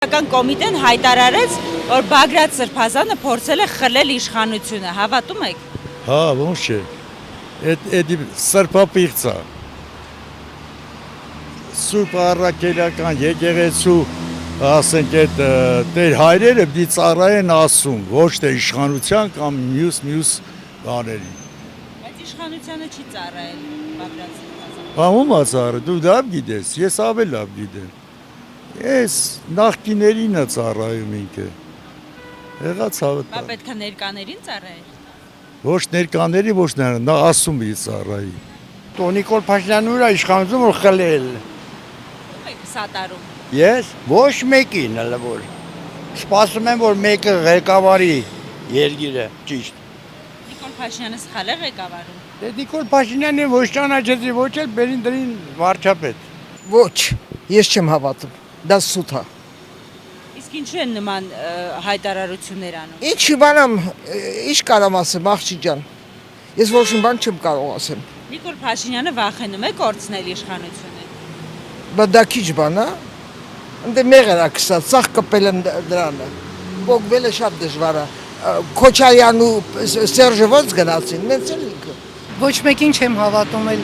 Կոմիտեն հայտարարեց, որ Բագրատ Սրբազանը փորձել է խլել իշխանությունը, հավատում եք։ Հա, ոնց չէ։ Էդի սրբապիղծա։ Սուրբ առաքելական եկեղեցու, ասենք այդ տեր հայրերը պիտի ծառայեն Աստծուն, ոչ թե իշխանության կամ մյուս բաներին։ Բայց իշխանությունը չի ծառայել Բագրատ Սրբազանը։ Հա, ում է ծառայել, դու լավ գիտես, ես ավելի լավ գիտեմ։ Ես նախկիներին է ծառայում ինքը։ Եղած հավատա։ Բա պետք է ներկաներին ծառայել։ Ոչ ներկաների, ոչ նա ասում է ծառայի։ Նիկոլ Փաշինյանը ուր է իշխանություն որ խլել։ Ո՞ւմ եք սատարում։ Ես ոչ մեկին հələ որ։ Սպասում եմ որ մեկը ղեկավարի երկիրը ճիշտ։ Նիկոլ Փաշինյանը սխալ է ղեկավարում։ Դե Նիկոլ Փաշինյանը ոչ ճանաչեցի, ոչ էլ բերին դրին վարչապետ։ Ոչ, ես չեմ հավատում։ Դա սուտ է։ Իսկ ինչու են նման հայտարարություններ անում։ Ինչ բանամ, ինչ կարամ ասեմ, աղջի ջան։ Ես ոչ մի բան չեմ կարող ասեմ։ Նիկոլ Փաշինյանը վախենում է կորցնել իշխանությունը։ Բա դա քիչ բան է։ Ընդ մեղերա կսած, սաղ կպել են դրանը։ Բոգվել է շատ դժվար է։ Քոչարյանն ու Սերժը ոնց գնացին, նենց էլ ինքը։ Ոչ մեկին չեմ հավատում էլ